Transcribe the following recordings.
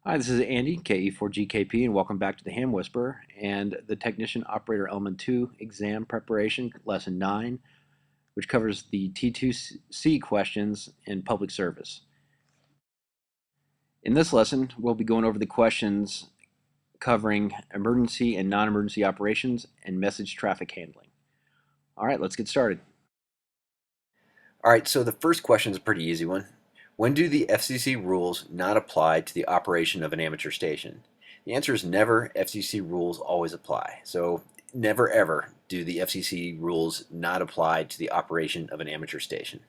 Hi, this is Andy, KE4GKP, and welcome back to the Ham Whisperer and the Technician Operator Element 2 exam preparation, lesson 9, which covers the T2C questions in public service. In this lesson, we'll be going over the questions covering emergency and non-emergency operations and message traffic handling. All right, let's get started. All right, so the first question is a pretty easy one. When do the FCC rules not apply to the operation of an amateur station? The answer is never. FCC rules always apply. So never ever do the FCC rules not apply to the operation of an amateur station.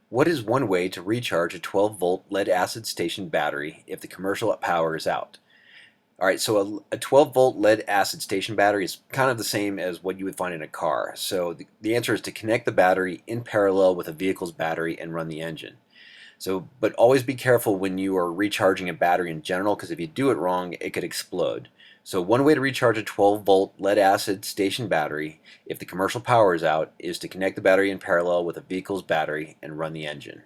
What is one way to recharge a 12-volt lead-acid station battery if the commercial power is out? All right, so a 12-volt lead-acid station battery is kind of the same as what you would find in a car. So the answer is to connect the battery in parallel with a vehicle's battery and run the engine. But always be careful when you are recharging a battery in general, because if you do it wrong, it could explode. So one way to recharge a 12-volt lead-acid station battery if the commercial power is out is to connect the battery in parallel with a vehicle's battery and run the engine.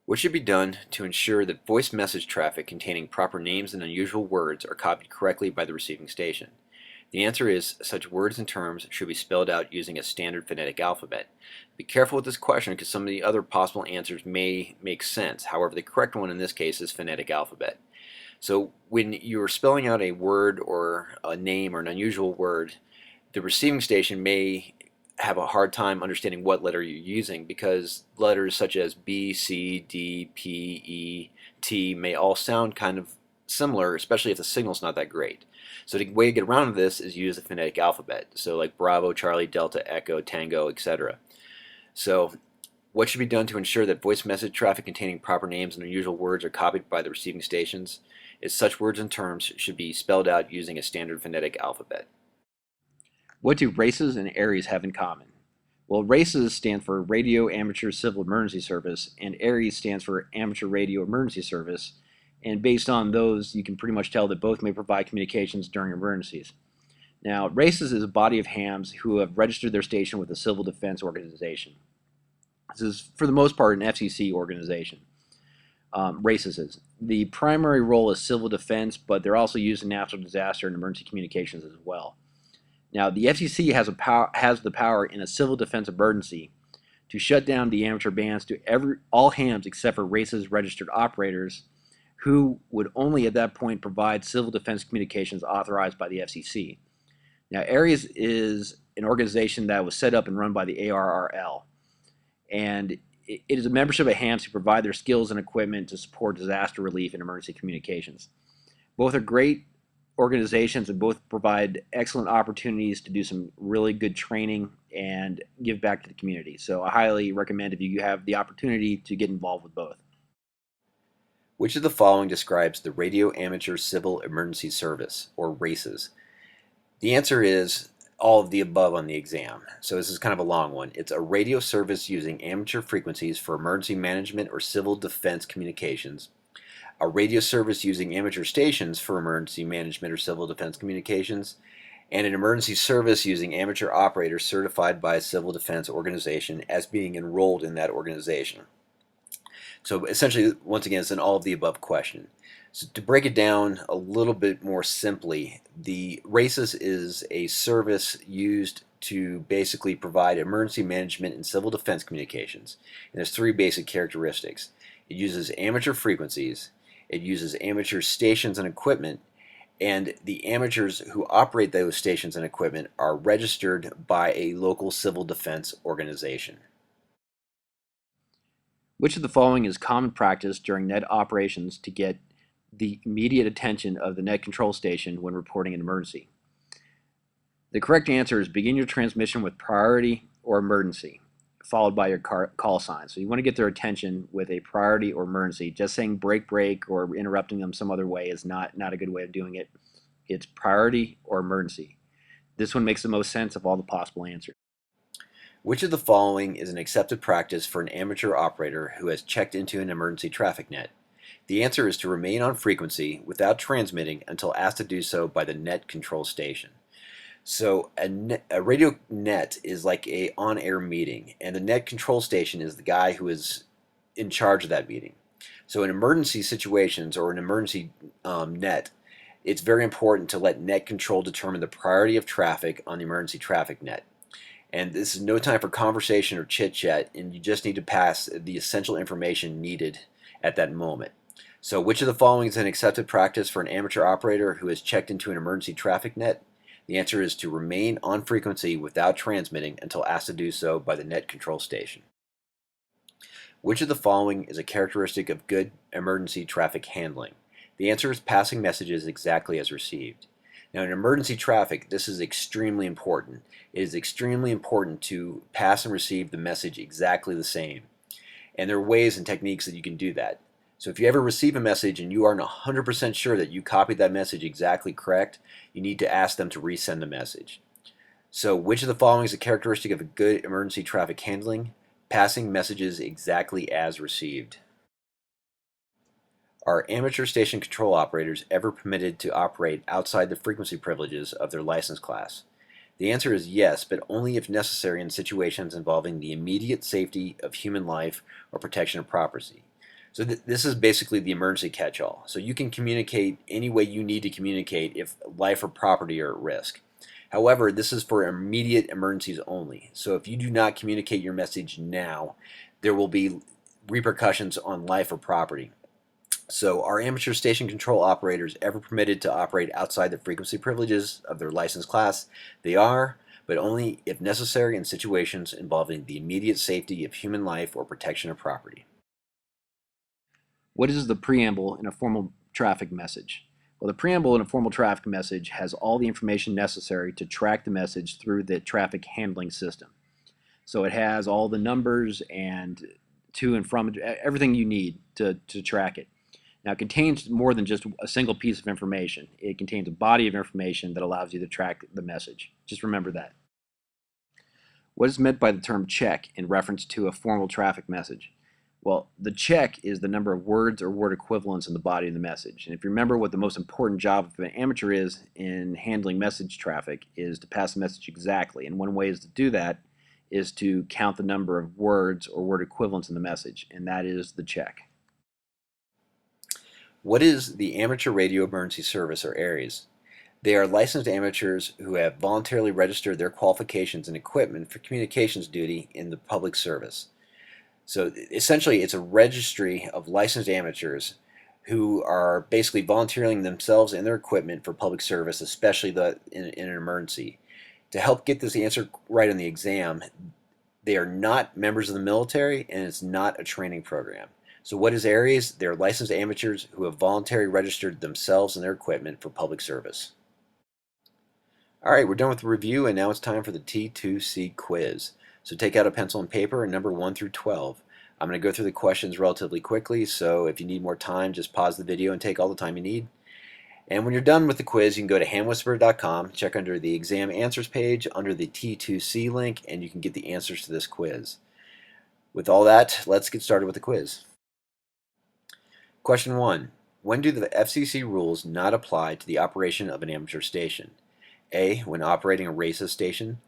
What should be done to ensure that voice message traffic containing proper names and unusual words are copied correctly by the receiving station? The answer is such words and terms should be spelled out using a standard phonetic alphabet. Be careful with this question because some of the other possible answers may make sense. However, the correct one in this case is phonetic alphabet. So when you're spelling out a word or a name or an unusual word, the receiving station may have a hard time understanding what letter you're using because letters such as B, C, D, P, E, T may all sound kind of similar, especially if the signal's not that great. So the way to get around this is use the phonetic alphabet. So like Bravo, Charlie, Delta, Echo, Tango, etc. So what should be done to ensure that voice message traffic containing proper names and unusual words are copied by the receiving stations is such words and terms should be spelled out using a standard phonetic alphabet. What do RACES and ARES have in common? Well, RACES stand for Radio Amateur Civil Emergency Service, and ARES stands for Amateur Radio Emergency Service. And based on those, you can pretty much tell that both may provide communications during emergencies. Now, RACES is a body of hams who have registered their station with a civil defense organization. This is, for the most part, an FCC organization. RACES is. The primary role is civil defense, but they're also used in natural disaster and emergency communications as well. Now, the FCC has the power in a civil defense emergency to shut down the amateur bands to all hams except for RACES registered operators who would only at that point provide civil defense communications authorized by the FCC. Now, ARES is an organization that was set up and run by the ARRL, and it is a membership of hams who provide their skills and equipment to support disaster relief and emergency communications. Both are great organizations and both provide excellent opportunities to do some really good training and give back to the community. So I highly recommend if you have the opportunity to get involved with both. Which of the following describes the Radio Amateur Civil Emergency Service, or RACES? The answer is all of the above on the exam. So this is kind of a long one. It's a radio service using amateur frequencies for emergency management or civil defense communications, a radio service using amateur stations for emergency management or civil defense communications, and an emergency service using amateur operators certified by a civil defense organization as being enrolled in that organization. So essentially, once again, it's an all of the above question. So to break it down a little bit more simply, the RACES is a service used to basically provide emergency management and civil defense communications. And there's three basic characteristics. It uses amateur frequencies, it uses amateur stations and equipment, and the amateurs who operate those stations and equipment are registered by a local civil defense organization. Which of the following is common practice during net operations to get the immediate attention of the net control station when reporting an emergency? The correct answer is begin your transmission with priority or emergency, followed by your call sign. So you want to get their attention with a priority or emergency. Just saying break, break, or interrupting them some other way is not a good way of doing it. It's priority or emergency. This one makes the most sense of all the possible answers. Which of the following is an accepted practice for an amateur operator who has checked into an emergency traffic net? The answer is to remain on frequency without transmitting until asked to do so by the net control station. So a radio net is like a on-air meeting, and the net control station is the guy who is in charge of that meeting. So in emergency situations or an emergency net, it's very important to let net control determine the priority of traffic on the emergency traffic net. And this is no time for conversation or chit chat, and you just need to pass the essential information needed at that moment. So which of the following is an accepted practice for an amateur operator who has checked into an emergency traffic net? The answer is to remain on frequency without transmitting until asked to do so by the net control station. Which of the following is a characteristic of good emergency traffic handling? The answer is passing messages exactly as received. Now, in emergency traffic, this is extremely important. It is extremely important to pass and receive the message exactly the same. And there are ways and techniques that you can do that. So if you ever receive a message and you aren't 100% sure that you copied that message exactly correct, you need to ask them to resend the message. So which of the following is a characteristic of a good emergency traffic handling? Passing messages exactly as received. Are amateur station control operators ever permitted to operate outside the frequency privileges of their license class? The answer is yes, but only if necessary in situations involving the immediate safety of human life or protection of property. So this is basically the emergency catch-all. So you can communicate any way you need to communicate if life or property are at risk. However, this is for immediate emergencies only. So if you do not communicate your message now, there will be repercussions on life or property. So are amateur station control operators ever permitted to operate outside the frequency privileges of their license class? They are, but only if necessary in situations involving the immediate safety of human life or protection of property. What is the preamble in a formal traffic message? Well, the preamble in a formal traffic message has all the information necessary to track the message through the traffic handling system. So it has all the numbers and to and from, everything you need to track it. Now, it contains more than just a single piece of information. It contains a body of information that allows you to track the message. Just remember that. What is meant by the term check in reference to a formal traffic message? Well, the check is the number of words or word equivalents in the body of the message. And if you remember what the most important job of an amateur is in handling message traffic is to pass the message exactly. And one way is to do that is to count the number of words or word equivalents in the message, and that is the check. What is the Amateur Radio Emergency Service, or ARES? They are licensed amateurs who have voluntarily registered their qualifications and equipment for communications duty in the public service. So essentially, it's a registry of licensed amateurs who are basically volunteering themselves and their equipment for public service, especially in an emergency. To help get this answer right on the exam, they are not members of the military, and it's not a training program. So what is ARES? They're licensed amateurs who have voluntarily registered themselves and their equipment for public service. All right, we're done with the review, and now it's time for the T2C quiz. So take out a pencil and paper and number 1 through 12. I'm going to go through the questions relatively quickly, so if you need more time, just pause the video and take all the time you need. And when you're done with the quiz, you can go to hamwhisperer.com, check under the exam answers page under the T2C link, and you can get the answers to this quiz. With all that, let's get started with the quiz. Question 1. When do the FCC rules not apply to the operation of an amateur station? A. When operating a racist station.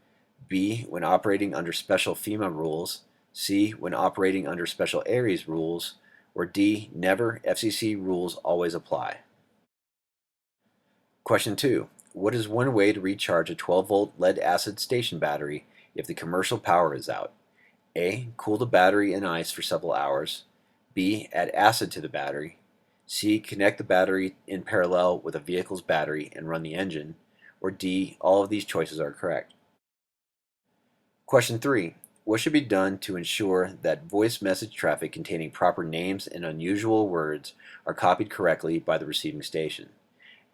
B. When operating under special FEMA rules. C. When operating under special ARES rules. Or D. Never. FCC rules always apply. Question 2. What is one way to recharge a 12-volt lead-acid station battery if the commercial power is out? A. Cool the battery in ice for several hours. B. Add acid to the battery. C. Connect the battery in parallel with a vehicle's battery and run the engine. Or D. All of these choices are correct. Question 3. What should be done to ensure that voice message traffic containing proper names and unusual words are copied correctly by the receiving station?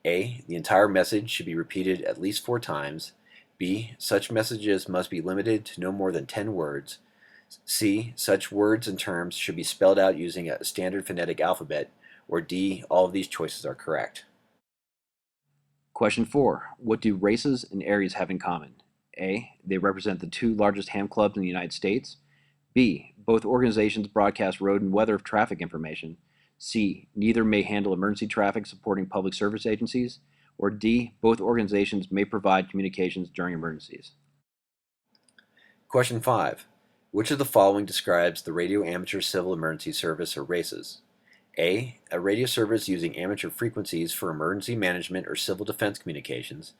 A. The entire message should be repeated at least 4 times. B. Such messages must be limited to no more than 10 words. C. Such words and terms should be spelled out using a standard phonetic alphabet. Or D. All of these choices are correct. Question 4. What do races and ARES have in common? A. They represent the 2 largest ham clubs in the United States. B. Both organizations broadcast road and weather traffic information. C. Neither may handle emergency traffic supporting public service agencies. Or D. Both organizations may provide communications during emergencies. Question 5. Which of the following describes the Radio Amateur Civil Emergency Service, or RACES? A radio service using amateur frequencies for emergency management or civil defense communications.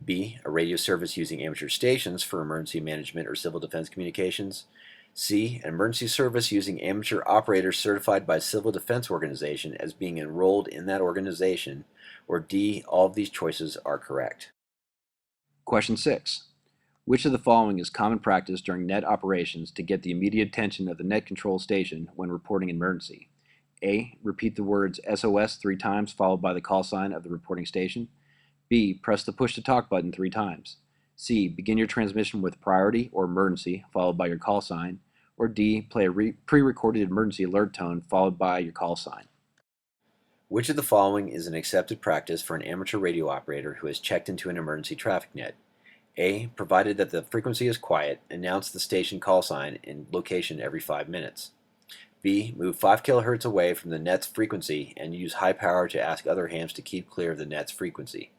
B, a radio service using amateur stations for emergency management or civil defense communications. C, an emergency service using amateur operators certified by a civil defense organization as being enrolled in that organization. Or D, all of these choices are correct. Question 6. Which of the following is common practice during net operations to get the immediate attention of the net control station when reporting an emergency? A, repeat the words SOS 3 times followed by the call sign of the reporting station. B, press the push to talk button 3 times. C, begin your transmission with priority or emergency followed by your call sign. Or D, play a pre-recorded emergency alert tone followed by your call sign. Which of the following is an accepted practice for an amateur radio operator who has checked into an emergency traffic net? A, provided that the frequency is quiet, announce the station call sign and location every 5 minutes. B, move 5 kHz away from the net's frequency and use high power to ask other hams to keep clear of the net's frequency.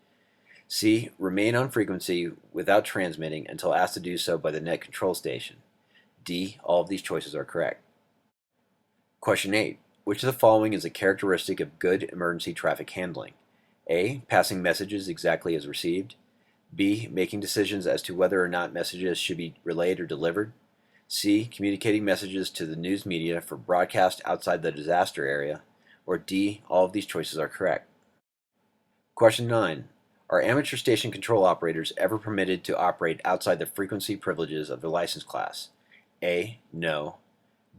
C, remain on frequency without transmitting until asked to do so by the net control station. D, all of these choices are correct. Question 8. Which of the following is a characteristic of good emergency traffic handling? A, passing messages exactly as received. B, making decisions as to whether or not messages should be relayed or delivered. C, communicating messages to the news media for broadcast outside the disaster area. Or D, all of these choices are correct. Question 9. Are amateur station control operators ever permitted to operate outside the frequency privileges of their license class? A, no.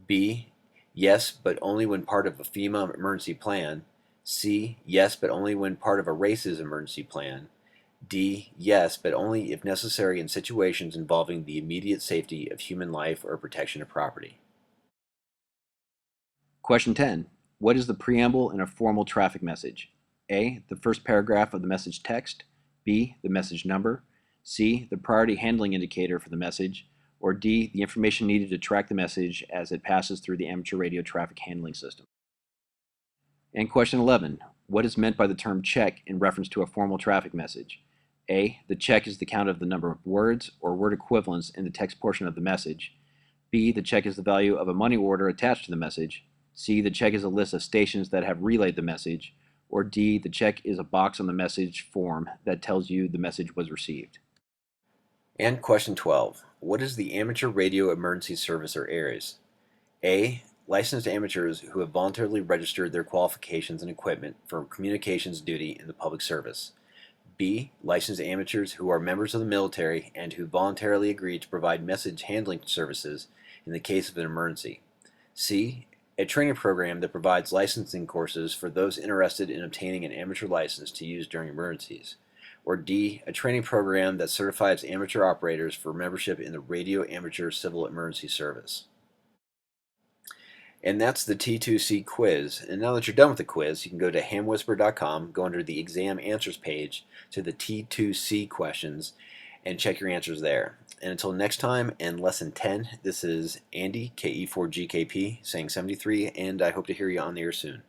B, yes, but only when part of a FEMA emergency plan. C, yes, but only when part of a race's emergency plan. D, yes, but only if necessary in situations involving the immediate safety of human life or protection of property. Question 10. What is the preamble in a formal traffic message? A, the first paragraph of the message text. B, the message number. C, the priority handling indicator for the message. Or D, the information needed to track the message as it passes through the amateur radio traffic handling system. And question 11. What is meant by the term check in reference to a formal traffic message? A, the check is the count of the number of words or word equivalents in the text portion of the message. B, the check is the value of a money order attached to the message. C, the check is a list of stations that have relayed the message. Or D, the check is a box on the message form that tells you the message was received. And question 12. What is the Amateur Radio Emergency Service, or ARES? A, licensed amateurs who have voluntarily registered their qualifications and equipment for communications duty in the public service. B, licensed amateurs who are members of the military and who voluntarily agreed to provide message handling services in the case of an emergency. C, a training program that provides licensing courses for those interested in obtaining an amateur license to use during emergencies. Or D, a training program that certifies amateur operators for membership in the Radio Amateur Civil Emergency Service. And that's the T2C quiz. And now that you're done with the quiz, you can go to hamwhisper.com, go under the exam answers page to the T2C questions, and check your answers there. And until next time, and lesson 10, this is Andy, KE4GKP, saying 73, and I hope to hear you on the air soon.